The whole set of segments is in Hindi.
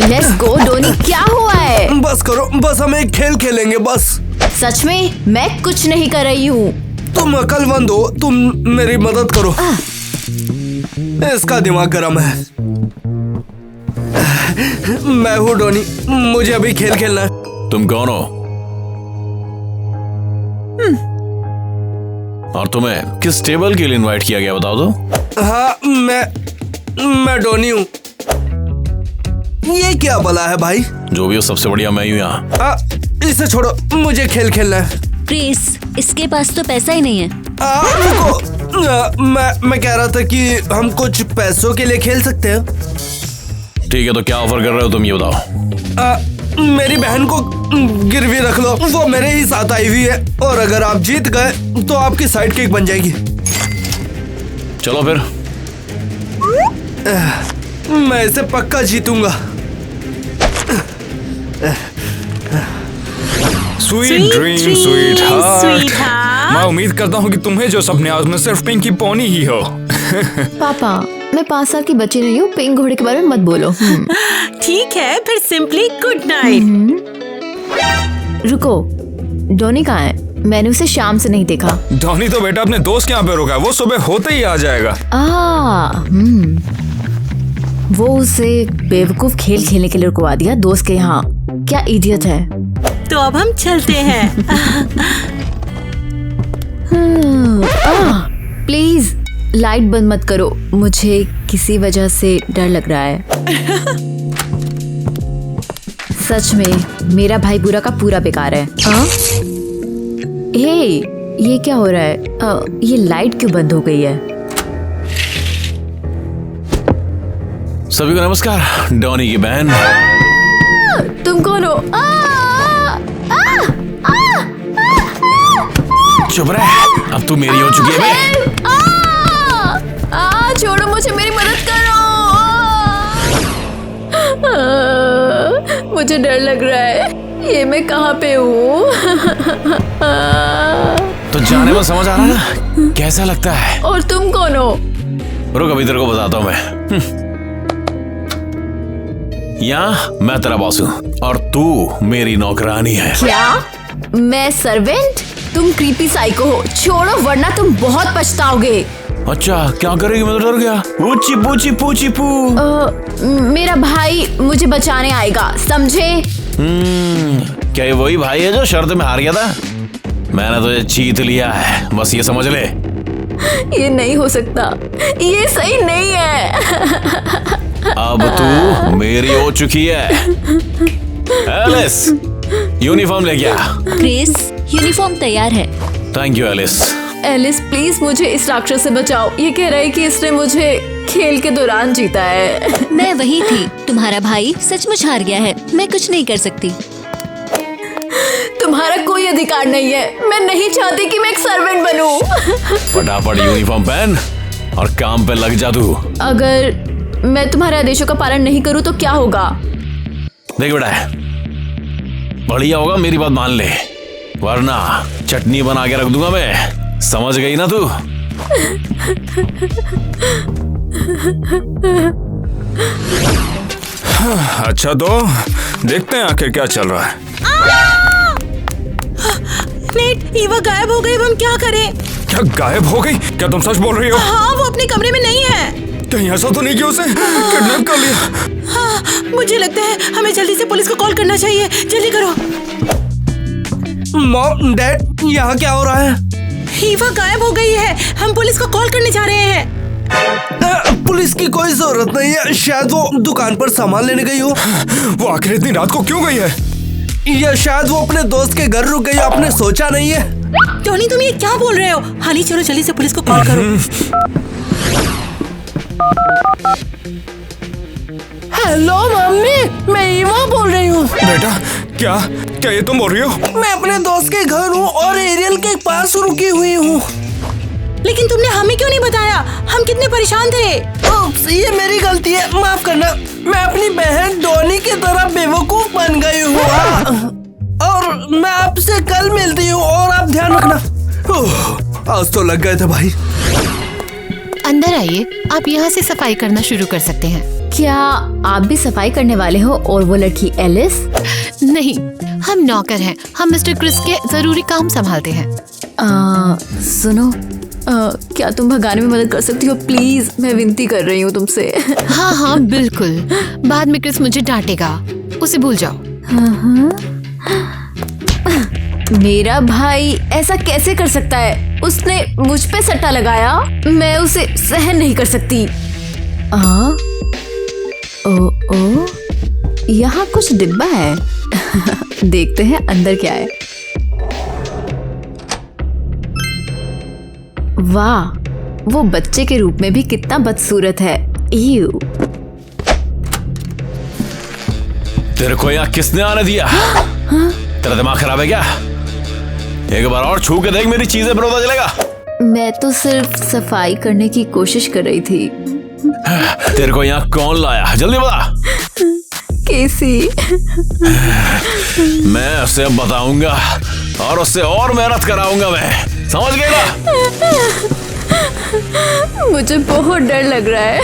लेट्स गो डोनी, क्या हुआ है? बस करो, बस हम एक खेल खेलेंगे बस। सच में मैं कुछ नहीं कर रही हूँ। तुम अक्लमंद हो, तुम मेरी मदद करो। इसका दिमाग गर्म है। मैं हूँ डोनी, मुझे अभी खेल खेलना है। तुम कौन हो? और तुम्हें किस टेबल के लिए इनवाइट किया गया बताओ तो? हाँ, मैं डोनी हूँ। ये क्या भला है भाई? जो भी हो, सबसे बढ़िया मैं हूँ यहाँ। इसे छोड़ो, मुझे खेल खेलना है। क्रिस, इसके पास तो पैसा ही नहीं है। रुको, मैं कह रहा था कि हम कुछ पैसों के लिए खेल सकते हैं। ठीक है, तो क्या ऑफर कर रहे हो तुम ये बताओ। मेरी बहन को गिरवी रख लो, वो मेरे ही साथ आई हुई है, और अगर आप जीत गए तो आपकी साइड किक बन जाएगी। चलो फिर। मैं इसे पक्का जीतूंगा। Sweet dream sweetheart. मैं उम्मीद करता हूँ कि तुम्हें जो सपने आज में सिर्फ पिंकी पोनी ही हो। पापा, मैं 5 साल की बच्ची नहीं हूँ, पिंक घोड़े के बारे में मत बोलो। ठीक है, फिर सिंपली गुड नाइट। रुको, डोनी कहाँ है? मैंने उसे शाम से नहीं देखा। डोनी तो बेटा अपने दोस्त के यहाँ पे रुका है, वो सुबह होते ही आ जाएगा। वो उसे बेवकूफ खेल खेलने के लिए रुकवा दिया दोस्त के यहाँ। क्या इडियट है। तो अब हम चलते हैं। प्लीज लाइट बंद मत करो, मुझे किसी वजह से डर लग रहा है। सच में मेरा भाई पूरा का पूरा बेकार है। हे, ये क्या हो रहा है? ये लाइट क्यों बंद हो गई है? सभी को नमस्कार, डॉनी की बहन। तुम कौन हो? चुप रह, अब तू मेरी हो चुकी है। छोड़ो मुझे, मेरी मदद करो। मुझे डर लग रहा है, ये मैं कहाँ पे हूँ? तो जाने में समझ आ रहा ना कैसा लगता है? और तुम कौन हो? रुक, अभी तेरे को बताता हूँ मैं। यहाँ मैं तेरा बॉस हूँ और तू मेरी नौकरानी है। क्या? मैं सर्वेंट? तुम क्रीपी साइको हो, छोड़ो वरना तुम बहुत पछताओगे। अच्छा, क्या करेगी? मैं तो डर गया। पूची पूची पूची पू। मेरा भाई मुझे बचाने आएगा, समझे? क्या ये वही भाई है जो शर्त में हार गया था? मैंने तुझे जीत लिया है, बस ये समझ ले। ये नहीं हो सकता, ये सही नहीं है। अब तू मेरी हो चुकी है। एलिस, यूनिफॉर्म ले गया। क्रिस, यूनिफॉर्म तैयार है। Thank you Alice. Alice please मुझे इस राक्षस से बचाओ। ये कह रहा है कि इसने मुझे खेल के दौरान जीता है। मैं वही थी, तुम्हारा भाई सचमुच हार गया है, मैं कुछ नहीं कर सकती। तुम्हारा कोई अधिकार नहीं है, मैं नहीं चाहती कि मैं एक सर्वेंट बनूं। फटाफट यूनिफॉर्म पहन और काम पे लग जा तू। अगर मैं तुम्हारे आदेशों का पालन नहीं करूं तो क्या होगा? देख बेटा, बढ़िया होगा मेरी बात मान ले, वरना चटनी बना के रख दूंगा मैं। समझ गई ना तू? अच्छा, तो देखते हैं आखिर क्या चल रहा है। नेट, ईवा गायब हो गई, अब हम क्या करें? क्या गायब हो गई? क्या तुम सच बोल रही हो? हाँ, वो अपने कमरे में नहीं है। कहीं ऐसा तो नहीं कि उसे किडनैप कर लिया? हाँ, मुझे लगता है हमें जल्दी से पुलिस को कॉल करना चाहिए। जल्दी करो। मॉम, डैड, यहाँ क्या हो रहा है? ईवा गायब हो गई है, हम पुलिस को कॉल करने जा रहे हैं। पुलिस की कोई जरूरत नहीं है, शायद वो दुकान पर सामान लेने गई हो। वो आखिर इतनी रात को क्यों गई है? या शायद वो अपने दोस्त के घर रुक गई, आपने सोचा नहीं है? टोनी, तुम ये क्या बोल रहे हो? हानी, चलो जल्दी से पुलिस को कॉल करो। हेलो मम्मी, मैं ईवा बोल रही हूँ। बेटा, क्या ये तुम बोल रही हो? मैं अपने दोस्त के घर हूँ और एरियल के पास रुकी हुई हूँ। लेकिन तुमने हमें क्यों नहीं बताया? हम कितने परेशान थे। ओप्स, ये मेरी गलती है, माफ करना। मैं अपनी बहन डोनी की तरह बेवकूफ बन गई हूँ। और मैं आपसे कल मिलती हूँ, और आप ध्यान रखना। आज तो लग गए थे भाई। अंदर आइए, आप यहाँ से सफाई करना शुरू कर सकते हैं। क्या आप भी सफाई करने वाले हो और वो लड़की एलिस? नहीं, हम नौकर हैं। हम मिस्टर क्रिस के जरूरी काम संभालते हैं। सुनो, क्या तुम भगाने में मदद कर सकती हो प्लीज? मैं विनती कर रही हूँ तुमसे। हाँ हाँ बिल्कुल, बाद में क्रिस मुझे डांटेगा, उसे भूल जाओ। मेरा भाई ऐसा कैसे कर सकता है? उसने मुझ पे सट्टा लगाया, मैं उसे सहन नहीं कर सकती। ओ, यहाँ कुछ डिब्बा है। देखते हैं अंदर क्या है। वाह, वो बच्चे के रूप में भी कितना बदसूरत है। ईव। तेरे को यहाँ किसने आने दिया? तेरा दिमाग खराब है क्या? एक बार और छू के देख, मेरी चीजें पर पता चलेगा। मैं तो सिर्फ सफाई करने की कोशिश कर रही थी। तेरे को यहाँ कौन लाया? जल्दी बता। केसी। मैं उसे अब बताऊंगा और उससे और मेहनत कराऊंगा मैं, समझ गए ना? मुझे बहुत डर लग रहा है।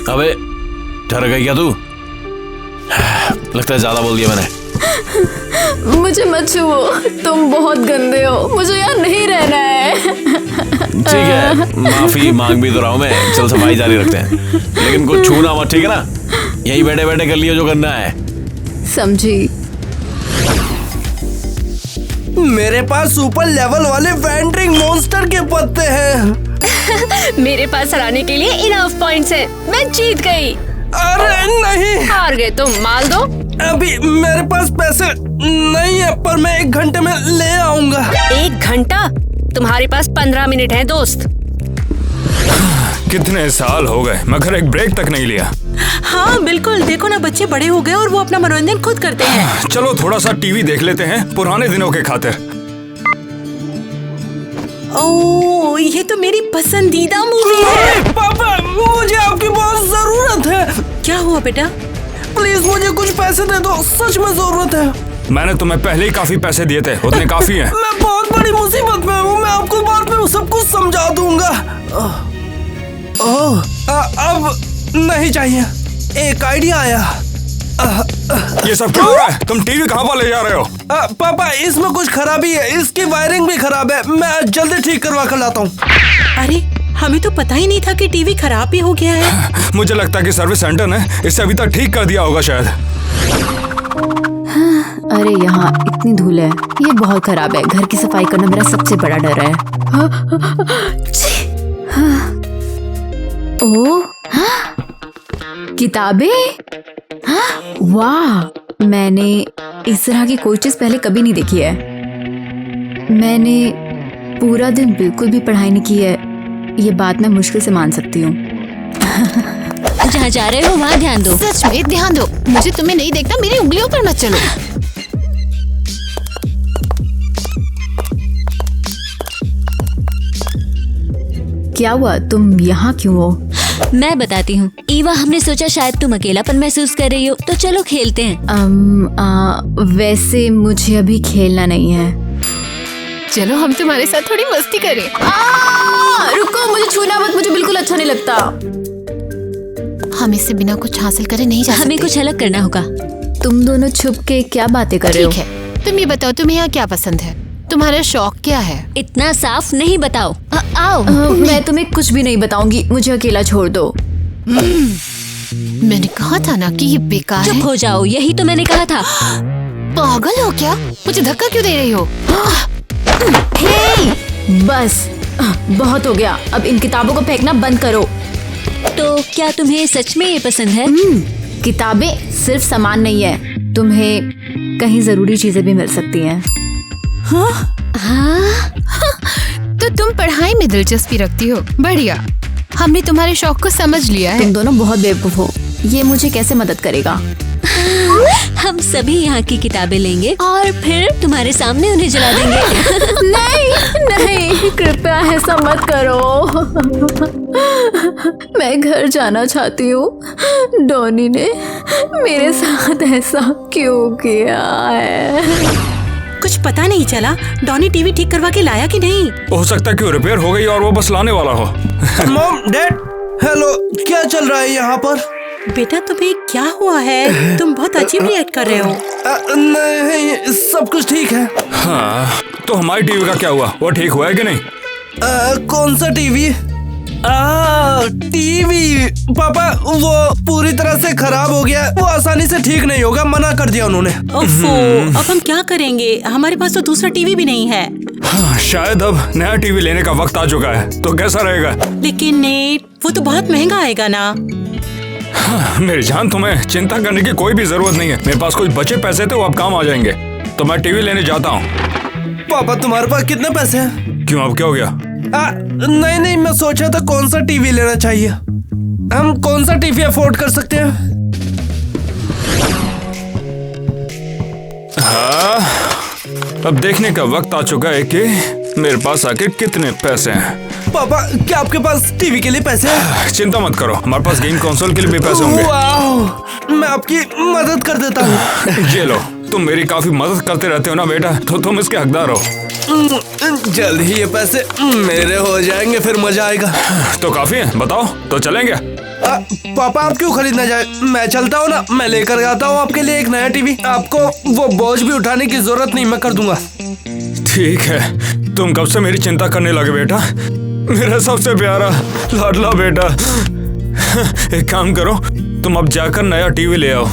अबे डर गई क्या तू? लगता है ज्यादा बोल दिया मैंने। मुझे मत छुओ, तुम बहुत गंदे हो, मुझे यहाँ नहीं रहना है। ठीक है, माफी मांग भी तो रहा हूं मैं। चल सफाई जारी रखते हैं, लेकिन कुछ छूना मत, ठीक है ना? यहीं बैठे बैठे कर लियो जो करना है। समझी। मेरे पास सुपर लेवल वाले वेंड्रिंग मॉन्स्टर के पत्ते हैं। मेरे पास हराने के लिए इनफ पॉइंट्स हैं। मैं जीत गई। अरे नहीं, हार गए तुम, माल दो। अभी मेरे पास पैसे नहीं है, पर मैं 1 घंटे में ले आऊंगा। 1 घंटा? तुम्हारे पास 15 मिनट है दोस्त। कितने साल हो गए मगर एक ब्रेक तक नहीं लिया। हाँ बिल्कुल, देखो ना, बच्चे बड़े हो गए और वो अपना मनोरंजन खुद करते हैं। चलो थोड़ा सा टीवी देख लेते हैं पुराने दिनों के खातिर। ओह, ये तो मेरी पसंदीदा मूवी है। पापा, मुझे आपकी बहुत जरूरत है। क्या हुआ बेटा? प्लीज मुझे कुछ पैसे दे दो, सच में जरूरत है। मैंने तुम्हें पहले ही काफी पैसे दिए थे, उतने काफी हैं। मैं बहुत बड़ी मुसीबत में हूँ, मैं आपको बाद में सब कुछ समझा दूंगा। अब नहीं चाहिए। एक आइडिया आया। ये सब क्या हो रहा है? तुम टीवी कहाँ पर ले जा रहे हो? पापा, इसमें कुछ खराबी है, इसकी वायरिंग भी खराब है। मैं जल्दी ठीक करवा कर लाता हूँ। अरे, हमें तो पता ही नहीं था कि टीवी खराब भी हो गया है। मुझे लगता है कि सर्विस सेंटर ने इसे अभी तक ठीक कर दिया होगा शायद। अरे यहाँ इतनी धूल है, ये बहुत खराब है। घर की सफाई करना मेरा सबसे बड़ा डर है। ओह, किताबें? वाह, मैंने इस तरह की कोई चीज पहले कभी नहीं देखी है। मैंने पूरा दिन बिल्कुल भी पढ़ाई नहीं की है, ये बात मैं मुश्किल से मान सकती हूँ। जहाँ जा रहे हो वहाँ ध्यान दो। सच में ध्यान दो, मुझे तुम्हें नहीं देखना, मेरी उंगलियों पर मत चलो। क्या हुआ, तुम यहाँ क्यों हो? मैं बताती हूँ। ईवा, हमने सोचा शायद तुम अकेलापन महसूस कर रही हो, तो चलो खेलते हैं। वैसे मुझे अभी खेलना नहीं है। चलो हम तुम्हारे साथ थोड़ी मस्ती करें। रुको, मुझे छूना मत, मुझे बिल्कुल अच्छा नहीं लगता। हम इससे बिना कुछ हासिल करे नहीं जा सकते। हमें कुछ अलग करना होगा। तुम दोनों छुप के क्या बातें कर रहे हो? ठीक है, तुम ये बताओ, तुम्हें यहाँ क्या पसंद है? तुम्हारा शौक क्या है? इतना साफ नहीं बताओ। आओ। मैं तुम्हें कुछ भी नहीं बताऊंगी, मुझे अकेला छोड़ दो। मैंने कहा था ना कि ये बेकार है। चुप हो जाओ, यही तो मैंने कहा था। पागल हो क्या? मुझे धक्का क्यों दे रही हो? बस बहुत हो गया, अब इन किताबों को फेंकना बंद करो। तो क्या तुम्हें सच में ये पसंद है? किताबें सिर्फ सामान नहीं है, तुम्हें कहीं जरूरी चीजें भी मिल सकती हैं। हाँ? तो तुम पढ़ाई में दिलचस्पी रखती हो, बढ़िया। हमने तुम्हारे शौक को समझ लिया है। तुम दोनों बहुत बेवकूफ हो, ये मुझे कैसे मदद करेगा? हम सभी यहाँ की किताबें लेंगे और फिर तुम्हारे सामने उन्हें जला देंगे। नहीं नहीं, कृपया ऐसा मत करो। मैं घर जाना चाहती हूँ। डॉनी ने मेरे साथ ऐसा क्यों किया है? कुछ पता नहीं चला डॉनी टीवी ठीक करवा के लाया कि नहीं। हो सकता है कि वो रिपेयर हो गई और वो बस लाने वाला हो। मॉम, डैड, हेलो, क्या चल रहा है यहाँ पर? बेटा तुम्हें क्या हुआ है? तुम बहुत अजीब रिएक्ट कर रहे हो। नहीं, सब कुछ ठीक है। हाँ, तो हमारी टीवी का क्या हुआ? वो ठीक हुआ है कि नहीं? कौन सा टीवी? टीवी पापा, वो पूरी तरह से खराब हो गया। वो आसानी से ठीक नहीं होगा, मना कर दिया उन्होंने। ओफो, अब हम क्या करेंगे? हमारे पास तो दूसरा टीवी भी नहीं है। हाँ, शायद अब नया टीवी लेने का वक्त आ चुका है। तो कैसा रहेगा? लेकिन नेट, वो तो बहुत महंगा आएगा ना। हाँ, मेरी जान, तुम्हें चिंता करने की कोई भी जरूरत नहीं है। मेरे पास कुछ बचे पैसे थे, वो अब काम आ जाएंगे। तो मैं टीवी लेने जाता हूँ। पापा, तुम्हारे पास कितने पैसे हैं? क्यों, अब क्या हो गया? नहीं, मैं सोचा था कौन सा टीवी लेना चाहिए। हम कौन सा टीवी अफोर्ड कर सकते हैं? हाँ, अब देखने का वक्त आ चुका है कि मेरे पास आखिर कितने पैसे हैं। पापा, क्या आपके पास टीवी के लिए पैसे हैं? चिंता मत करो, हमारे पास गेम कंसोल के लिए भी पैसे होंगे। वाह, मैं आपकी मदद कर देता हूँ। ये लो, तुम मेरी काफी मदद करते रहते हो ना बेटा, तो तुम इसके हकदार हो। जल्द ही ये पैसे मेरे हो जाएंगे, फिर मजा आएगा। तो काफी है, बताओ तो चलेंगे। पापा, आप क्यों खरीदना जाए? मैं चलता हूँ ना, मैं लेकर आता हूँ आपके लिए एक नया टीवी। आपको वो बोझ भी उठाने की जरूरत नहीं, मैं कर दूंगा। ठीक है, तुम कब से मेरी चिंता करने लगे बेटा? मेरा सबसे प्यारा लाडला बेटा। एक काम करो, तुम अब जाकर नया टीवी ले आओ।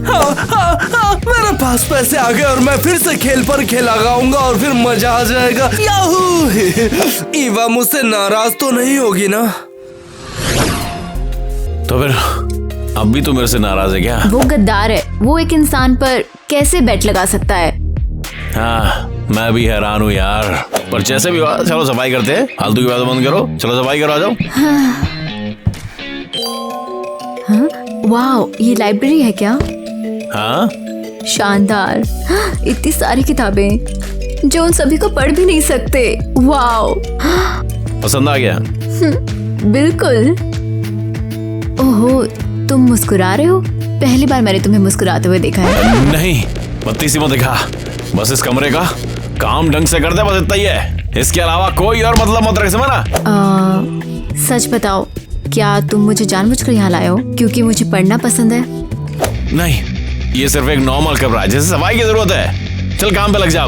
हाँ, मेरे पास पैसे आ गए और मैं फिर से खेल पर खेल लगाऊंगा और फिर मजा आ जाएगा। याहू! ईवा मुझसे नाराज तो नहीं होगी ना? तो फिर अब भी तो मेरे से नाराज है क्या? वो गद्दार है। वो एक इंसान पर कैसे बेट लगा सकता है? हाँ, मैं भी हैरान हूँ यार। पर जैसे भी हुआ, चलो सफाई करते हैं। फालतू की बातें बंद करो, चलो सफाई करो, आ जाओ। हाँ? वाओ, ये लाइब्रेरी है क्या? हाँ, शानदार। इतनी सारी किताबें जो उन सभी को पढ़ भी नहीं सकते। वाओ, पसंद आ गया? बिल्कुल। ओहो, तुम मुस्कुरा रहे हो? पहली बार मैंने तुम्हें मुस्कुराते हुए देखा है। नहीं, बत्ती सी मत दिखा। बस इस कमरे का काम ढंग से कर दे, बस इतना ही है। इसके अलावा कोई और मतलब मत रख, समझ ना? सच बताओ, क्या तुम मुझे जानबूझकर यहाँ लाए हो क्योंकि मुझे पढ़ना पसंद है? नहीं, ये सिर्फ एक नॉर्मल कमरा है, जैसे सफाई की जरूरत है। चल काम पे लग जा।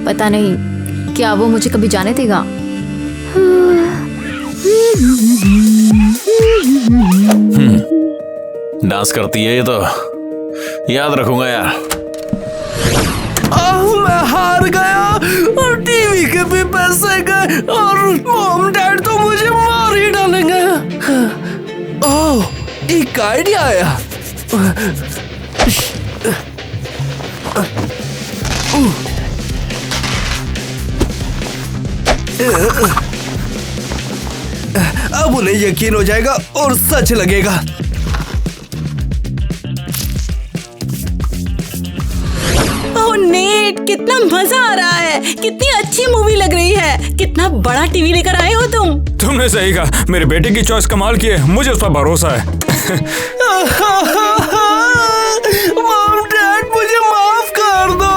पता नहीं क्या वो मुझे कभी जाने देगा। डांस करती है ये तो, याद रखूंगा यार। मैं हार गया और टीवी के भी पैसे गए और मॉम डैड तो मुझे मार ही डालेंगे। ओह, एक आइडिया आया। अब उन्हें यकीन हो जाएगा और सच लगेगा। ओह नेट, कितना मजा आ रहा है। कितनी अच्छी मूवी लग रही है। कितना बड़ा टीवी लेकर आए हो तुम। तुमने सही कहा, मेरे बेटे की चॉइस कमाल की है, मुझे उस पर भरोसा है। मॉम डैड, मुझे माफ कर दो।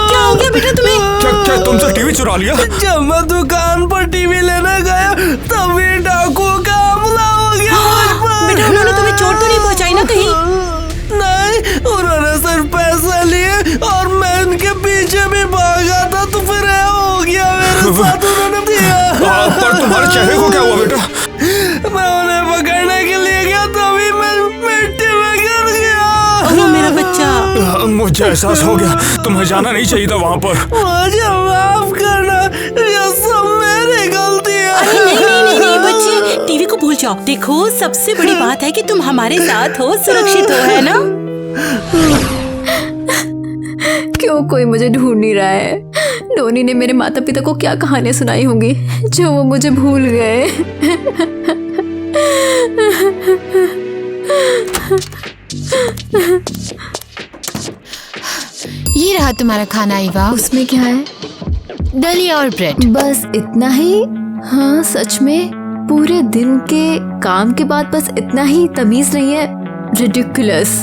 क्या हो गया बेटा तुम्हें? क्या तुमसे टीवी चुरा लिया? जब मैं दुकान पर टीवी लेने गया तभी डाकू का हमला हो गया मुझ पर। बेटा, उन्होंने तुम्हें चोट तो नहीं पहुंचाई ना कहीं? नहीं, उन्होंने सिर्फ पैसे लिए और मैं उनके पीछे भी भागा था तो फिर हो गया मेरे साथ। उन्होंने दिया। पर तुम्हारे चेहरे को क्या हुआ बेटा? मैं उन्हें पकड़ने के लिए गया तभी मैं मिट्टी में गिर गया। ओह मेरा बच्चा। मुझे एहसास हो गया, तुम्हें जाना नहीं चाहिए था वहाँ पर। मुझे माफ करना, ये सब मेरी गलती है। अरे नहीं बच्चे, टीवी को भूल जाओ। देखो, सबसे बड़ी बात है कि तुम हमारे साथ हो, सुरक्षित हो, है ना? क्यों कोई मुझे ढूंढ नहीं रहा है? डोनी ने मेरे माता पिता को क्या कहानियां सुनाई होंगी जो वो मुझे भूल गए। ये रहा तुम्हारा खाना ईवा। उसमें क्या है? दलिया और ब्रेड। बस इतना ही? हाँ सच में? पूरे दिन के काम के बाद बस इतना ही? तमीज नहीं है? रिडिकुलस।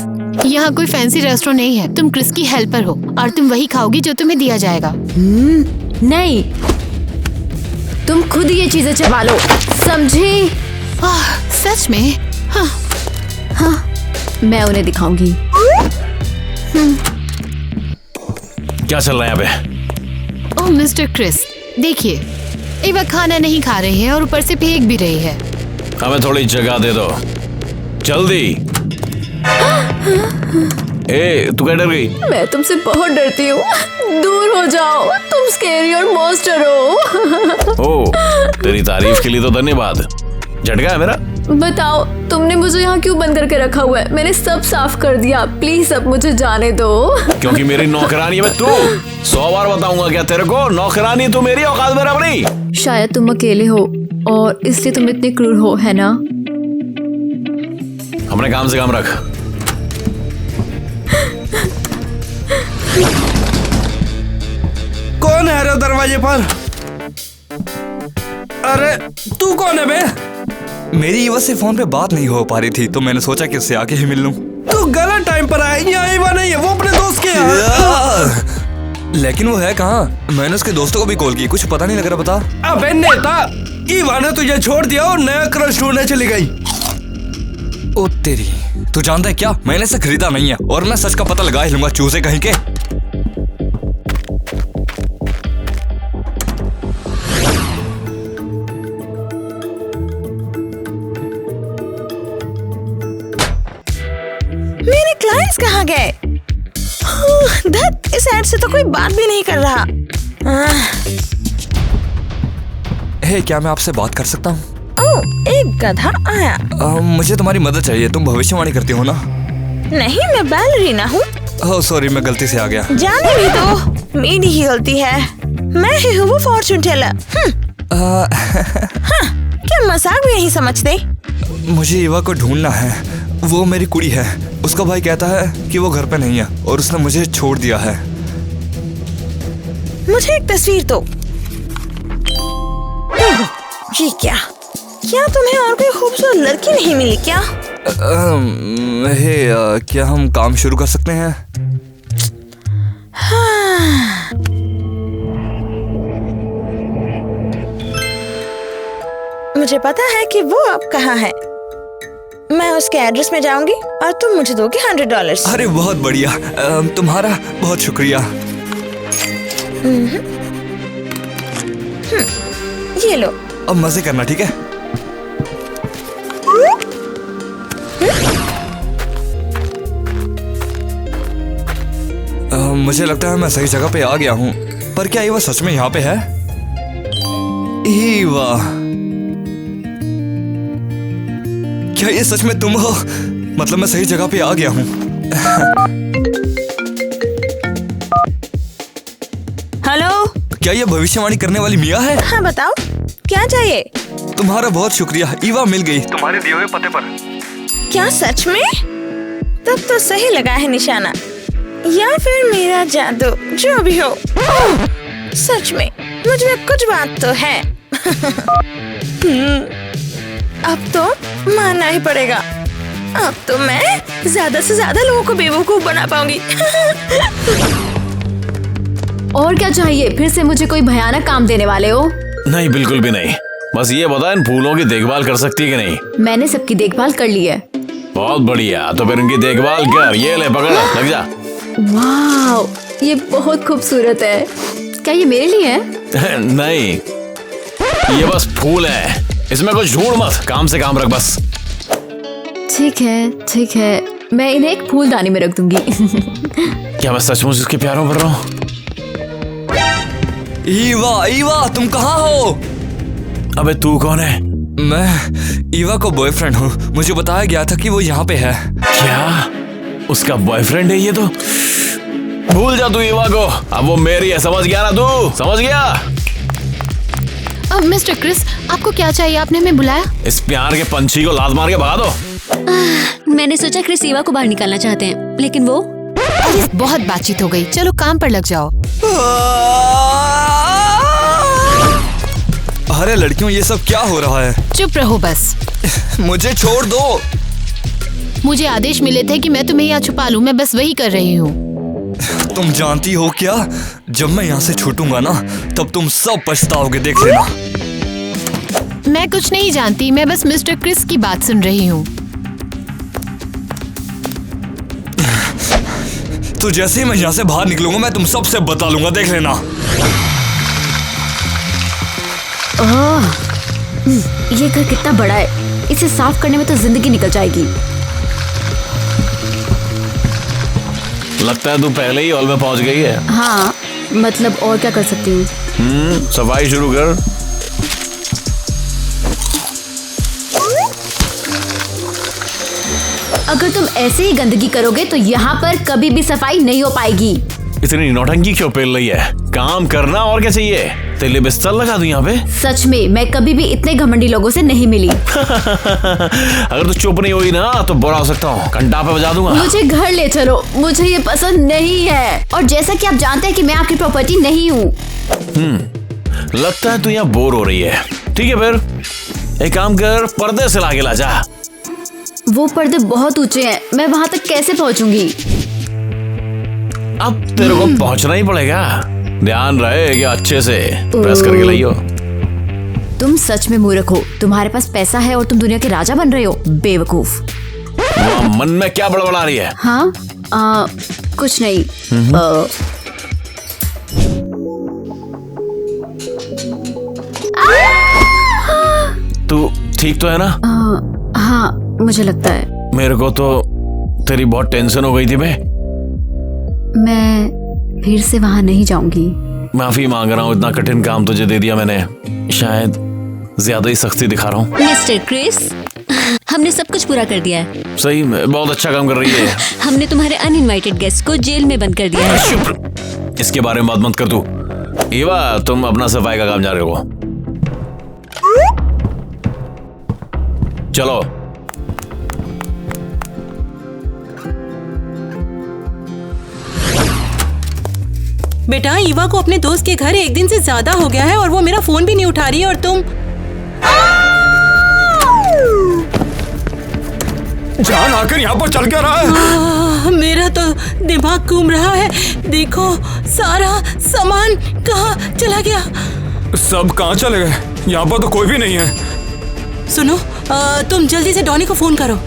यहाँ कोई फैंसी रेस्टोरेंट नहीं है। तुम क्रिस की हेल्पर हो और तुम वही खाओगी जो तुम्हें दिया जाएगा। नहीं, तुम खुद ये चीजें चबा लो, समझी? सच में? हाँ, मैं उन्हें दिखाऊंगी। क्या चल रहा है यहाँ पे? ओह मिस्टर क्रिस, देखिए इवा खाना नहीं खा रही है और ऊपर से फेंक भी रही है। हमें थोड़ी जगह दे दो, जल्दी। ए, तू क्या डर गई? मैं तुमसे बहुत डरती हूँ, दूर हो जाओ, तुम स्कैरी और मॉन्स्टर हो। ओ, तेरी तारीफ के लिए तो धन्यवाद। झटका है मेरा। बताओ, तुमने मुझे यहाँ क्यों बंद करके रखा हुआ है? मैंने सब साफ कर दिया, प्लीज अब मुझे जाने दो। क्योंकि मेरी नौकरानी है तू। 100 बार बताऊंगा क्या तेरे को? नौकरानी तू मेरी, औकात मेरा अपनी। शायद तुम अकेले हो और इसलिए तुम इतने क्रूर हो, है ना? अपने काम से काम रख। कौन है रे दरवाजे पर? अरे तू कौन है बे? मेरी ईवा से फोन पे बात नहीं हो पा रही थी तो मैंने सोचा कि उससे आके ही मिल लूं। तू गलत टाइम पर आया, यहाँ ईवा नहीं है, वो अपने दोस्त के यहाँ। लेकिन वो है कहाँ? मैंने उसके दोस्तों को भी कॉल की, कुछ पता नहीं लग रहा। बता। अबे नेता, ईवा ने तुझे छोड़ दिया और नया क्रश ढूंढने चली गई। ओ तेरी, तू जानता है क्या, मैंने इसे खरीदा नहीं है और मैं सच का पता लगा ही लूंगा, चूजे कहीं के। मेरे क्लाइंट्स कहाँ गए? धत, इस ऐड से तो कोई बात भी नहीं कर रहा। हे, क्या मैं आपसे बात कर सकता हूँ? ओह, एक गधा आया। मुझे तुम्हारी मदद चाहिए। तुम भविष्यवाणी करती हो ना? नहीं, मैं बैलरीना हूँ। ओह सॉरी, मैं गलती से आ गया। जाने भी दो, मेरी ही गलती है। मैं ही हूँ वो फॉर्चून टेलर। क्या मजाक भी नहीं समझते? मुझे ईवा को ढूंढना है, वो मेरी कुड़ी है। उसका भाई कहता है कि वो घर पे नहीं है और उसने मुझे छोड़ दिया है। मुझे एक तस्वीर दो। ये क्या तुम्हें और कोई खूबसूरत लड़की नहीं मिली क्या? क्या हम काम शुरू कर सकते हैं? मुझे पता है कि वो अब कहाँ है। मैं उसके एड्रेस में जाऊंगी और तुम मुझे दोगे $100। अरे बहुत बढ़िया, तुम्हारा बहुत शुक्रिया। ये लो। अब मजे करना, ठीक है? मुझे लगता है मैं सही जगह पे आ गया हूँ, पर क्या ईवा सच में यहाँ पे है? ईवा, क्या ये सच में तुम हो? मतलब मैं सही जगह पे आ गया हूँ। हेलो, क्या ये भविष्यवाणी करने वाली मिया है? हाँ बताओ, क्या चाहिए? तुम्हारा बहुत शुक्रिया, ईवा मिल गई तुम्हारे दिए हुए पते पर। क्या सच में? तब तो सही लगा है निशाना, या फिर मेरा जादू, जो भी हो। सच में मुझ में कुछ बात तो है। अब तो मानना ही पड़ेगा। अब तो मैं ज्यादा से ज्यादा लोगों को बेवकूफ बना पाऊंगी। और क्या चाहिए? फिर से मुझे कोई भयानक काम देने वाले हो? नहीं, बिल्कुल भी नहीं। बस ये बता, इन फूलों की देखभाल कर सकती है कि नहीं? मैंने सबकी देखभाल कर ली है। बहुत बढ़िया, तो फिर इनकी देखभाल कर। ये ले, पकड़, लग जा। वाह, ये बहुत खूबसूरत है। क्या ये मेरे लिए है? नहीं, ये बस फूल है, इसमें कुछ ढूंढ मत, काम से काम रख बस। ठीक है, मैं इन्हें एक फूलदानी में रख दूंगी। क्या मैं सचमुच इसके प्यारों पर रहा हूँ? ईवा, तुम कहाँ हो? अबे तू कौन है? मैं ईवा को बॉयफ्रेंड हूँ। मुझे बताया गया था कि वो यहाँ पे है। क्या उसका बॉयफ्रेंड है? ये तो भूल जा तू ईवा को, अब वो मेरी है, समझ गया ना तू? समझ गया? अब मिस्टर क्रिस, आपको क्या चाहिए? आपने हमें बुलाया? इस प्यार के पंछी को लात मार के भगा दो। मैंने सोचा क्रिस ईवा को बाहर निकालना चाहते हैं, लेकिन वो बहुत बातचीत हो गई, चलो काम पर लग जाओ। अरे लड़कियों, ये सब क्या हो रहा है? चुप रहो बस। मुझे छोड़ दो। मुझे आदेश मिले थे कि मैं तुम्हें यहाँ छुपा लूं, मैं बस वही कर रही हूँ। तुम जानती हो क्या, जब मैं यहाँ से छूटूंगा ना तब तुम सब पछताओगे, देख लेना। मैं कुछ नहीं जानती, मैं बस मिस्टर क्रिस की बात सुन रही हूँ। तो जैसे ही मैं यहाँ से बाहर निकलूंगा मैं तुम सबसे बता लूंगा, देख लेना। ये घर कितना बड़ा है, इसे साफ करने में तो जिंदगी निकल जाएगी। लगता है तू पहले ही हॉल में पहुंच गई है। हाँ, मतलब और क्या कर सकती हूँ। सफाई शुरू कर। अगर तुम ऐसे ही गंदगी करोगे तो यहाँ पर कभी भी सफाई नहीं हो पाएगी। इतनी नौटंकी क्यों पेल रही है? काम करना, और क्या चाहिए? तेरे बिस्तर लगा दूं यहाँ पे? सच में मैं कभी भी इतने घमंडी लोगों से नहीं मिली। अगर तू चुप नहीं हुई ना तो बुरा हो सकता हूँ, घंटा पे बजा दूंगा। मुझे घर ले चलो, मुझे ये पसंद नहीं है। और जैसा कि आप जानते हैं कि मैं आपकी प्रॉपर्टी नहीं हूँ। लगता है तू यहाँ बोर हो रही है। ठीक है फिर एक काम कर, पर्दे से लाके ला जा। वो पर्दे बहुत ऊंचे हैं, मैं वहां तक कैसे पहुंचूंगी? अब तेरे को पहुंचना ही पड़ेगा। ध्यान रहे कि अच्छे से प्रेस करके लाइयो। तुम सच में मूर्ख हो। तुम्हारे पास पैसा है और तुम दुनिया के राजा बन रहे हो, बेवकूफ। मन में क्या बड़बड़ा रही है? हाँ, कुछ नहीं। तू ठीक तो है ना? हाँ, मुझे लगता है। मेरे को तो तेरी बहुत टेंशन हो गई थी बे। मैं फिर से वहां नहीं जाऊंगी। माफी मांग रहा हूँ, इतना कठिन काम तुझे दे दिया मैंने। शायद ज्यादा ही सख्ती दिखा रहा हूँ। मिस्टर क्रिस, हमने सब कुछ पूरा कर दिया है। सही में बहुत अच्छा काम कर रही है। हमने तुम्हारे अनइनवाइटेड गेस्ट को जेल में बंद कर दिया है। इसके बारे में बात मत कर तू। ईवा, तुम अपना सफाई का काम जा रहे हो। चलो। बेटा, ईवा को अपने दोस्त के घर एक दिन से ज्यादा हो गया है और वो मेरा फोन भी नहीं उठा रही है। और तुम जान आकर यहाँ पर चल क्या रहा है? मेरा तो दिमाग घूम रहा है। देखो, सारा सामान कहाँ चला गया? सब कहाँ चले गए? यहाँ पर तो कोई भी नहीं है। सुनो, तुम जल्दी से डॉनी को फोन करो।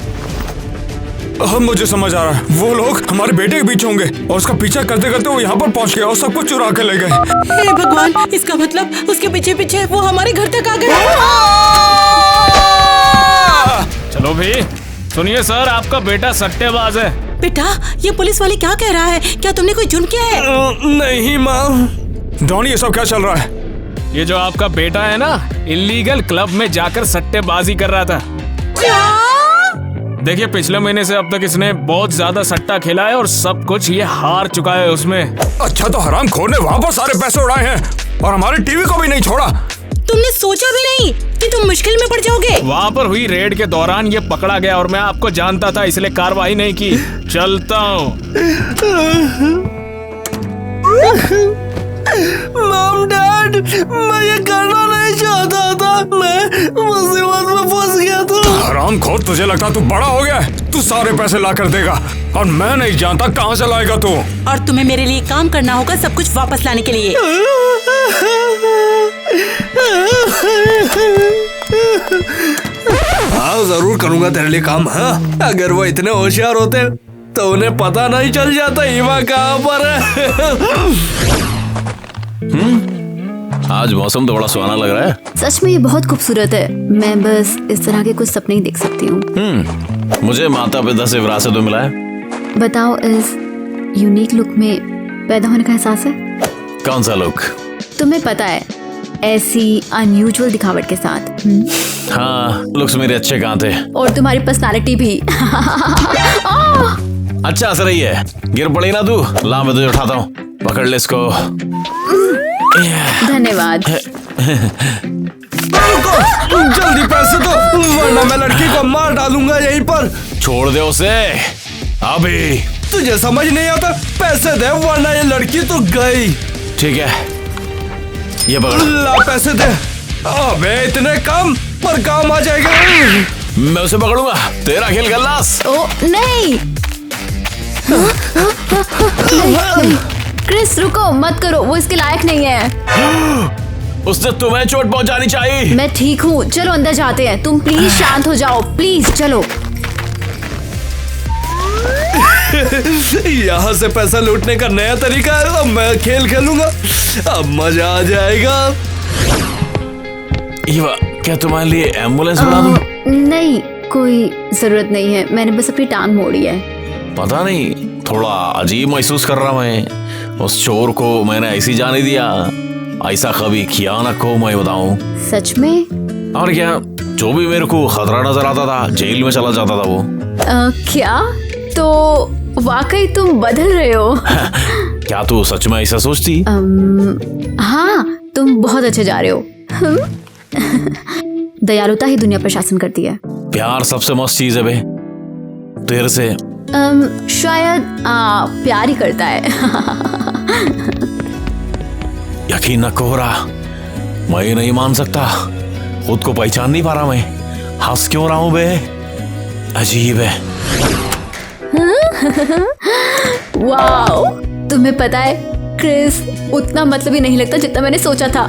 अब मुझे समझ आ रहा है, वो लोग हमारे बेटे के पीछे होंगे और उसका पीछा करते करते वो यहाँ पर पहुँच गया और सब कुछ चुरा के ले गए। हे भगवान, इसका मतलब उसके पीछे पीछे वो हमारे घर तक आ गए। चलो भी, सुनिए सर, आपका बेटा सट्टेबाज है। बेटा, ये पुलिस वाले क्या कह रहा है? क्या तुमने कोई जुर्म किया है? नहीं माँ। डॉनी, ये सब क्या चल रहा है? ये जो आपका बेटा है ना, इल्लीगल क्लब में जाकर सट्टेबाजी कर रहा था। देखिए, पिछले महीने से अब तक इसने बहुत ज्यादा सट्टा खेला है और सब कुछ ये हार चुका है उसमें। अच्छा, तो हरामखोर ने वहाँ पर सारे पैसे उड़ाए हैं और हमारी टीवी को भी नहीं छोड़ा। तुमने सोचा भी नहीं कि तुम मुश्किल में पड़ जाओगे। वहाँ पर हुई रेड के दौरान ये पकड़ा गया और मैं आपको जानता था, इसलिए कार्रवाई नहीं की। चलता हूँ। मॉम, डैड, मैं ये करना नहीं चाहता था। मैं मुसीबत में फंस गया था। हरामखोर, तुझे लगता तू बड़ा हो गया? तू सारे पैसे ला कर देगा और मैं नहीं जानता कहाँ से लाएगा तू। और तुम्हें मेरे लिए काम करना होगा सब कुछ वापस लाने के लिए। हाँ, जरूर करूंगा तेरे लिए काम। हाँ, अगर वो इतने होशियार होते तो उन्हें पता नहीं चल जाता ईवा कहाँ पर है। आज मौसम तो बड़ा सुहाना लग रहा है। सच में ये बहुत खूबसूरत है। मैं बस इस तरह के कुछ सपने ही देख सकती हूँ। मुझे माता पिता से विरासत में मिला है। बताओ, इस यूनिक लुक में पैदा होने का एहसास है? कौन सा लुक? तुम्हें पता है, ऐसी अनयूजुअल दिखावट के साथ। हाँ, लुक्स मेरे अच्छे कहाँ थे? और तुम्हारी पर्सनालिटी भी। अच्छा हंस रही है। गिर पड़ी ना तू? ला, मैं तुझे उठाता हूँ। पकड़ ले इसको। धन्यवाद। जल्दी पैसे दो, वरना मैं लड़की को मार डालूंगा यहीं पर। छोड़ दे उसे अभी। तुझे समझ नहीं आता? पैसे दे वरना ये लड़की तो गई। ठीक है, ये पकड़। ला पैसे दे। अबे इतने कम पर काम आ जाएगा। मैं उसे पकड़ूंगा। तेरा खेल गल्लास। ओ नहीं। क्रिस रुको, मत करो, वो इसके लायक नहीं है। उसने तुम्हें चोट पहुंचानी चाहिए। मैं ठीक हूँ, चलो अंदर जाते हैं। तुम प्लीज शांत हो जाओ, प्लीज चलो। यहाँ से पैसा लूटने का नया तरीका है। अब मैं खेल खेलूंगा, अब मजा आ जाएगा। ईवा, क्या तुम्हारे लिए एम्बुलेंस बुला दूं? नहीं, कोई जरूरत नहीं है, मैंने बस अपनी टांग मोड़ी है। पता नहीं, थोड़ा अजीब महसूस कर रहा मैं। उस चोर को मैंने ऐसी जाने दिया, ऐसा कभी किया न को मैं बताऊं। सच में? और क्या, जो भी मेरे को खतरा नजर आता था जेल में चला जाता था वो। क्या? तो वाकई तुम बदल रहे हो। क्या तू सच में ऐसा सोचती? हाँ, तुम बहुत अच्छे जा रहे हो। दयालुता ही दुनिया पर शासन करती है। प्यार सबसे मस्त चीज है बे, तेरे से। शायद प्यार ही करता है। यकीन न हो रहा, मैं नहीं मान सकता, खुद को पहचान नहीं पा रहा मैं। हंस क्यों रहा हूं बे, अजीब है। वाओ, तुम्हें पता है क्रिस उतना मतलब ही नहीं लगता जितना मैंने सोचा था।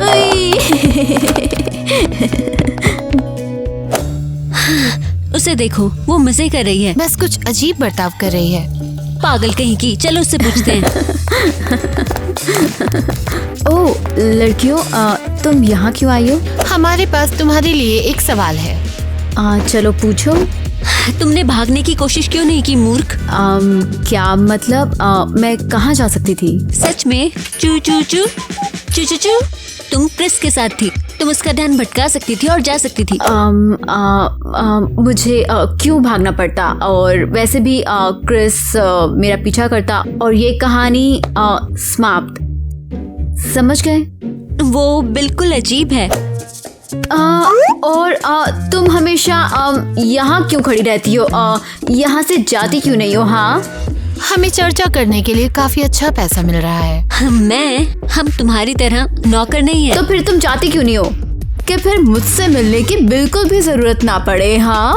उसे देखो, वो मजे कर रही है। बस कुछ अजीब बर्ताव कर रही है। पागल कहीं की। चलो उससे पूछते हैं। ओ लड़कियों, तुम यहाँ क्यों आई हो? हमारे पास तुम्हारे लिए एक सवाल है। चलो पूछो। तुमने भागने की कोशिश क्यों नहीं की मूर्ख? क्या मतलब? मैं कहाँ जा सकती थी? सच में? चू चू चू चू चू चू। तुम क्रिस के साथ थी, तुम उसका ध्यान भटका सकती थी और जा सकती थी। मुझे क्यों भागना पड़ता? और वैसे भी क्रिस मेरा पीछा करता और ये कहानी समाप्त। समझ गए? वो बिल्कुल अजीब है। और तुम हमेशा यहाँ क्यों खड़ी रहती हो? यहाँ से जाती क्यों नहीं हो? हाँ, हमें चर्चा करने के लिए काफी अच्छा पैसा मिल रहा है। हम तुम्हारी तरह नौकर नहीं है। तो फिर तुम जाती क्यों नहीं हो? कि फिर मुझसे मिलने की बिल्कुल भी जरूरत ना पड़े। हाँ,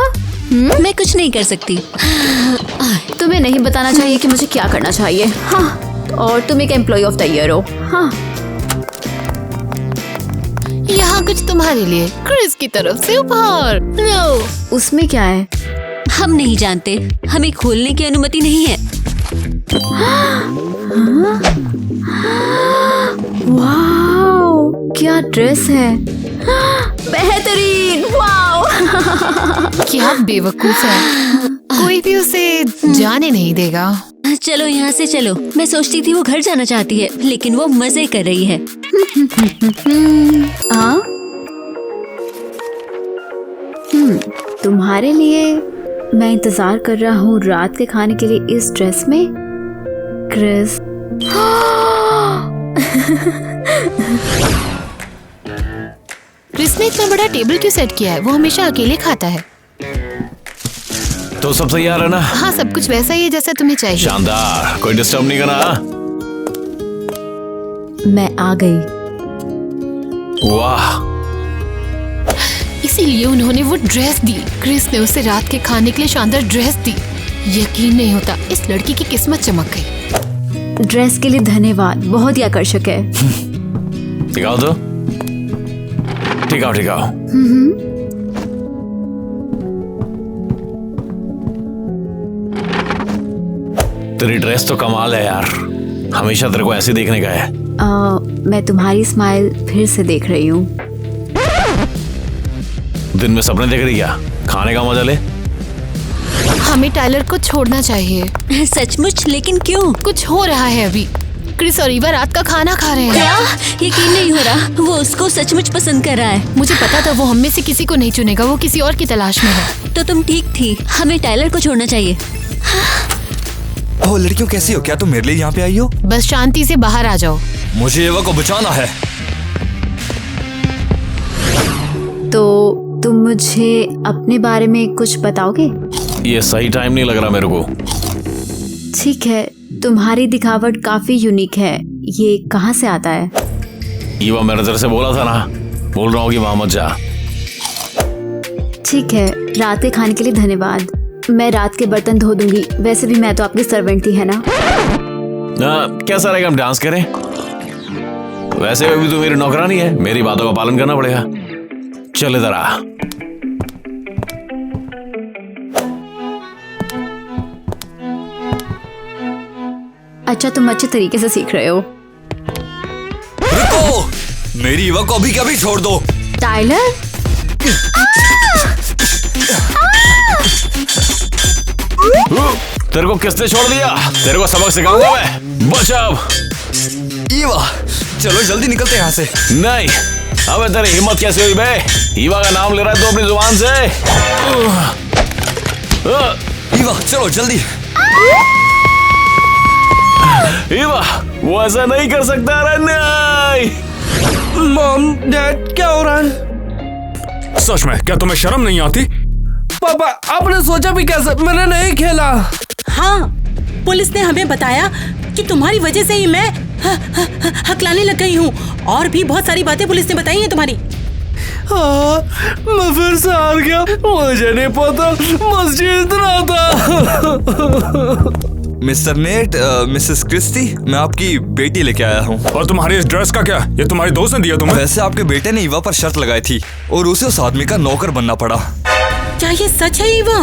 मैं कुछ नहीं कर सकती। तुम्हें नहीं बताना चाहिए कि मुझे क्या करना चाहिए। हाँ, और तुम एक एम्प्लॉय ऑफ द ईयर हो। हाँ, यहाँ कुछ तुम्हारे लिए क्रिस की तरफ से उपहार। लो। उसमें क्या है? हम नहीं जानते, हमें खोलने की अनुमति नहीं है। वाओ, क्या ड्रेस है, बेहतरीन। वाओ। क्या बेवकूफ है, कोई भी उसे जाने नहीं देगा। चलो यहाँ से चलो। मैं सोचती थी वो घर जाना चाहती है, लेकिन वो मजे कर रही है। तुम्हारे लिए मैं इंतजार कर रहा हूँ रात के खाने के लिए इस ड्रेस में, क्रिस। क्रिस ने इतना बड़ा टेबल क्यों सेट किया है? वो हमेशा अकेले खाता है। तो सब तैयार है ना? हाँ, सब कुछ वैसा ही है जैसा तुम्हें चाहिए। शानदार, कोई डिस्टर्ब नहीं करना। मैं आ गई। वाह, इसीलिए उन्होंने वो ड्रेस दी। क्रिस ने उसे रात के खाने के लिए शानदार ड्रेस दी। यकीन नहीं होता, इस लड़की की किस्मत चमक गई। ड्रेस के लिए धन्यवाद, बहुत ही आकर्षक है। टिकाओ तो, टिकाओ टिकाओ। तेरी ड्रेस तो कमाल है यार, हमेशा तेरे को ऐसे देखने का है। मैं तुम्हारी स्माइल फिर से देख रही हूँ। दिन में सपने देख रही क्या? खाने का मजा ले। हमें टाइलर को छोड़ना चाहिए। सचमुच? लेकिन क्यों? कुछ हो रहा है अभी। क्रिस और ईवा रात का खाना खा रहे हैं। क्या? यकीन नहीं हो रहा, वो उसको सचमुच पसंद कर रहा है। मुझे पता था वो हम में से किसी को नहीं चुनेगा, वो किसी और की तलाश में है। तो तुम ठीक थी, हमें टाइलर को छोड़ना चाहिए। ओह लड़कियों, कैसी हो? क्या तुम मेरे लिए यहाँ पे आई हो? बस शांति से बाहर आ जाओ। मुझे एवा को बचाना है। तो तुम मुझे अपने बारे में कुछ बताओगे? ये सही टाइम नहीं लग रहा मेरे को। ठीक है, तुम्हारी दिखावट काफी यूनिक है। ये कहाँ से आता है? ईवा मैंने तेरे से बोला था ना, बोल रहा हूँ कि वहां मत जा। ठीक है, रात के खाने के लिए धन्यवाद। मैं रात के बर्तन धो दूंगी। वैसे भी मैं तो आपकी सर्वेंट थी, है ना? कैसा रहेगा हम डांस करें? वैसे भी तो मेरी नौकरानी है, मेरी बातों का पालन करना पड़ेगा। चल इधर आ। अच्छा, तुम अच्छे तरीके से सीख रहे हो। रुको, मेरी ईवा को अभी क्या भी छोड़ दो। टाइलर, तेरे को किसने छोड़ दिया? तेरे को सबक सिखाऊंगा मैं। बच अब। ईवा, चलो जल्दी निकलते हैं यहाँ से। नहीं, अबे तेरी हिम्मत कैसे हुई बे? ईवा का नाम ले रहा है तो अपनी जुबान से। ईवा, चलो जल्दी। ईवा, वो ऐसा नहीं कर सकता। नहीं। मॉम, डैड, क्या हो रहा है? सच में क्या तुम्हें शर्म नहीं आती? पापा, आपने सोचा भी कैसे? मैंने नहीं खेला। हाँ, पुलिस ने हमें बताया कि तुम्हारी वजह से ही मैं हकलाने लग गई हूँ, और भी बहुत सारी बातें पुलिस ने बताई हैं तुम्हारी। हाँ, मैं फिर से हार गया। मुझे नहीं पता, बस जीतना था। मिस्टर नेट, मिसेस क्रिस्टी, मैं आपकी बेटी लेके आया हूँ। और तुम्हारी इस ड्रेस का क्या? ये तुम्हारे दोस्त ने दिया तुम्हें? वैसे आपके बेटे ने ईवा पर शर्त लगाई थी और उसे उस आदमी का नौकर बनना पड़ा। क्या ये सच है ईवा?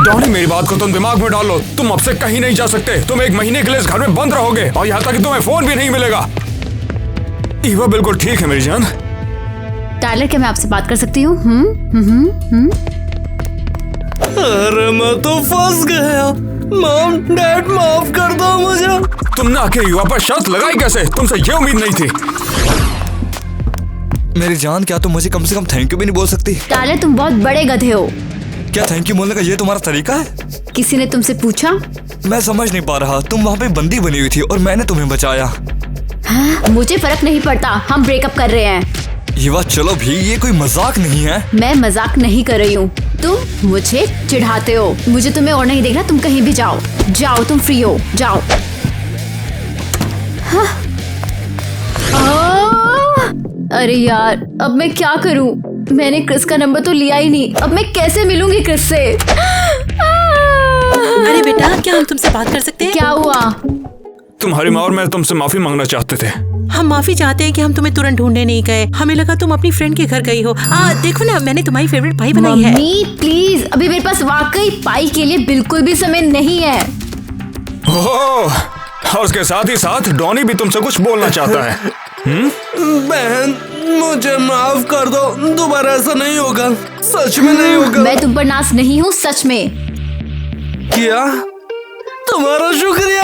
डॉनी, मेरी बात को तुम दिमाग में डालो। तुम अब से कहीं नहीं जा सकते। तुम 1 महीने के लिए इस घर में बंद रहोगे, और यहाँ तक कि तुम्हें फोन भी नहीं मिलेगा। ईवा बिल्कुल ठीक है मेरी जान। टाइलर, क्या मैं आपसे बात कर सकती हूँ? अरे मैं तो फंस गया। मॉम, डैड, माफ कर दो मुझे। तुमने आखिर ईवा पर शर्त लगाई कैसे? तुमसे ये उम्मीद नहीं थी। मेरी जान, क्या तुम मुझे कम से कम थैंक यू भी नहीं बोल सकती? टाइलर, तुम बहुत बड़े गधे हो। क्या थैंक यू बोलने का ये तुम्हारा तरीका है? किसी ने तुमसे पूछा? मैं समझ नहीं पा रहा। तुम वहाँ पे बंदी बनी हुई थी और मैंने तुम्हें बचाया। हाँ, मुझे फर्क नहीं पड़ता। हम ब्रेकअप कर रहे हैं। ईवा, चलो भी, ये कोई मजाक नहीं है। मैं मजाक नहीं कर रही हूँ। तुम मुझे चिढ़ाते हो। मुझे तुम्हें और नहीं देखना। तुम कहीं भी जाओ। जाओ, तुम फ्री हो, जाओ। हाँ। अरे यार, अब मैं क्या करूँ? मैंने क्रिस का नंबर तो लिया ही नहीं। अब मैं कैसे मिलूंगी क्रिस से? अरे बेटा, क्या हम तुमसे बात कर सकते हैं? क्या हुआ? तुम्हारी माँ और मैं तुमसे माफी मांगना चाहते थे। हम माफी चाहते हैं कि हम तुम्हें तुरंत ढूंढने नहीं गए। हमें लगा तुम अपनी फ्रेंड के घर गई हो। देखो ना, मैंने तुम्हारी फेवरेट पाई बनाई है। मम्मी प्लीज, अभी मेरे पास वाकई पाई के लिए बिल्कुल भी समय नहीं है। ओह, और उसके साथ ही साथ डॉनी भी तुमसे कुछ बोलना चाहता है। बहन, मुझे माफ कर दो। दोबारा ऐसा नहीं होगा। सच में नहीं होगा। मैं तुम पर नाज नहीं हूँ, सच में। क्या? तुम्हारा शुक्रिया।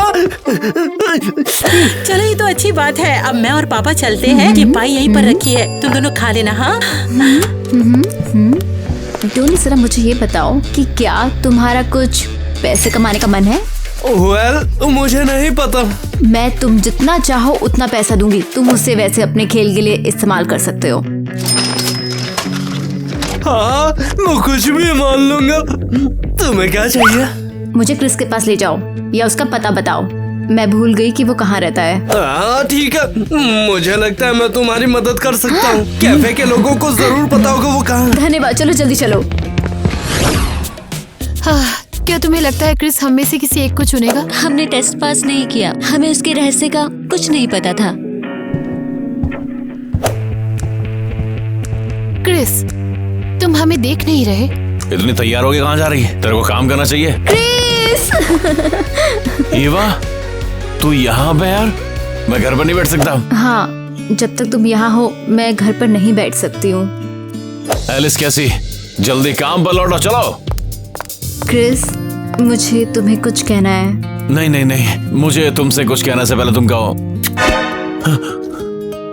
चलो, ये तो अच्छी बात है। अब मैं और पापा चलते हैं। ये पाई यहीं पर रखी है, तुम दोनों खा लेना। हाँ। डोनी, जरा मुझे ये बताओ कि क्या तुम्हारा कुछ पैसे कमाने का मन है? वेल, मुझे नहीं पता। मैं तुम जितना चाहो उतना पैसा दूंगी। तुम उसे वैसे अपने खेल के लिए इस्तेमाल कर सकते हो। हाँ, मैं कुछ भी मान लूंगा। तुम्हें क्या चाहिए? मुझे क्रिस के पास ले जाओ या उसका पता बताओ। मैं भूल गई कि वो कहाँ रहता है। हाँ ठीक है, मुझे लगता है मैं तुम्हारी मदद कर सकता हूँ। कैफे के लोगों को जरूर पता होगा वो कहाँ। धन्यवाद, चलो जल्दी चलो। क्या तुम्हें लगता है क्रिस हम में से किसी एक को चुनेगा? हमने टेस्ट पास नहीं किया, हमें उसके रहस्य का कुछ नहीं पता था। क्रिस, तुम हमें देख नहीं रहे? इतनी तैयार होके कहाँ जा रही है? तेरे को काम करना चाहिए। क्रिस! ईवा, तू यहाँ पे यार? मैं घर पर नहीं बैठ सकता। हाँ, जब तक तुम यहाँ हो मैं घर पर नहीं बैठ सकती हूँ। एलिस कैसी? जल्दी काम पर लौटो, चलो। क्रिस, मुझे तुम्हें कुछ कहना है। नहीं नहीं नहीं, मुझे तुमसे कुछ कहने से पहले तुम कहो।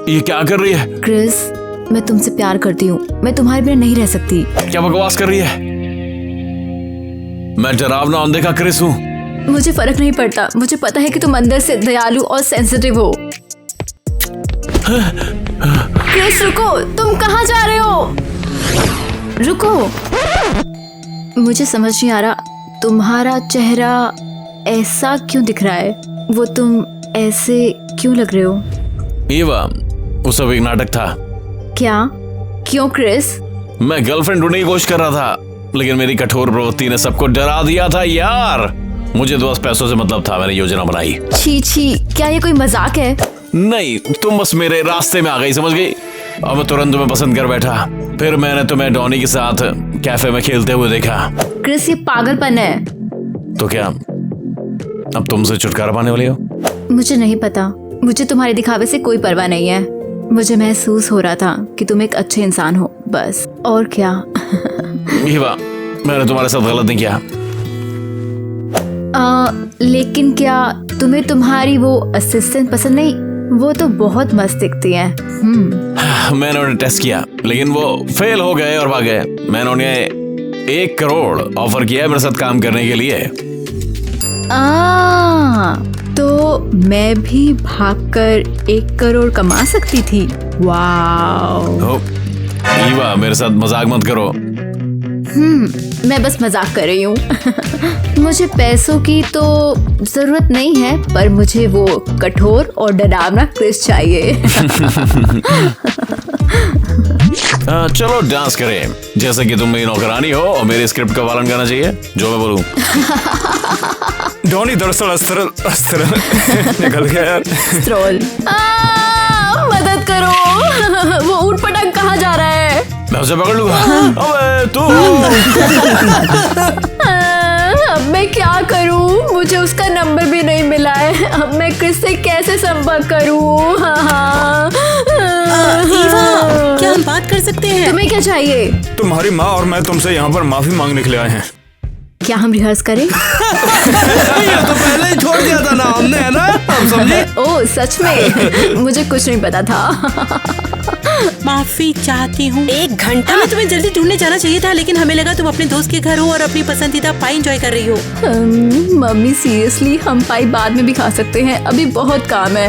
ये क्या कर रही है? क्रिस, मैं तुमसे प्यार करती हूँ। मैं तुम्हारे बिना नहीं रह सकती। क्या बकवास कर रही है? मैं डरावना अनदेखा क्रिस हूँ। मुझे फर्क नहीं पड़ता। मुझे पता है कि तुम अंदर से दयालु और सेंसिटिव हो। क्रिस, रुको, तुम कहाँ जा रहे हो? रुको। मुझे समझ नहीं आ रहा, तुम्हारा चेहरा ऐसा क्यों दिख रहा है? वो तुम ऐसे क्यों लग रहे हो? ईवा, वो सब एक नाटक था। क्या? क्यों क्रिस? मैं गर्लफ्रेंड ढूंढने की कोशिश कर रहा था, लेकिन मेरी कठोर प्रवृत्ति ने सबको डरा दिया था यार। मुझे तो बस पैसों से मतलब था, मैंने योजना बनाई। छी छी, क्या ये कोई मजाक है? नहीं, तुम बस मेरे रास्ते में आ गई, समझ गई। और मैं तुरंत तुम्हें पसंद कर बैठा। फिर मैंने तुम्हें डॉनी के साथ कैफे में खेलते हुए देखा। क्रिस, ये पागलपन है। तो क्या अब तुमसे छुटकारा पाने वाली हो? मुझे नहीं पता, मुझे तुम्हारे दिखावे से कोई परवाह नहीं है। मुझे महसूस हो रहा था कि तुम एक अच्छे इंसान हो, बस, और क्या। ईवा, मैंने तुम्हारे साथ गलत नहीं किया। लेकिन क्या तुम्हें तुम्हारी वो असिस्टेंट पसंद नहीं? वो तो बहुत मस्त दिखती है। मैंने उन्हें टेस्ट किया, लेकिन वो फेल हो गए और भाग गए। मैंने उन्हें 1 करोड़ ऑफर किया मेरे साथ काम करने के लिए। तो मैं भी भागकर 1 करोड़ कमा सकती थी। वाओ। ईवा, मेरे साथ मजाक मत करो। मैं बस मजाक कर रही हूँ। मुझे पैसों की तो जरूरत नहीं है, पर मुझे वो कठोर और डरावना क्रिस चाहिए। चलो डांस करें, जैसे कि तुम मेरी नौकरानी हो और मेरी स्क्रिप्ट का पालन करना चाहिए, जो मैं बोलूं। डॉनी दरअसल अस्तर निकल गया यार। स्ट्रोल। मदद करो, वो ऊट पटांग कहाँ जा रहा है? मैं उसे पकड़ लूंगा। अबे तू। अब मैं क्या करूं? मुझे उसका नंबर भी नहीं मिला है। अब मैं क्रिस से कैसे संपर्क करूं? ईवा, क्या हम बात कर सकते हैं? तुम्हें क्या चाहिए? तुम्हारी माँ और मैं तुमसे यहाँ पर माफी मांगने के लिए आए हैं। क्या हम रिहर्स करें? ये तो पहले ही छोड़ दिया था ना हमने, है ना? हम समझे। ओह, सच में? मुझे कुछ नहीं पता था। माफी चाहती हूँ। 1 घंटा में तुम्हें जल्दी ढूंढने जाना चाहिए था, लेकिन हमें लगा तुम अपने दोस्त के घर हो और अपनी पसंदीदा पाई एंजॉय कर रही हो। मम्मी, सीरियसली, हम पाई बाद में भी खा सकते हैं, अभी बहुत काम है।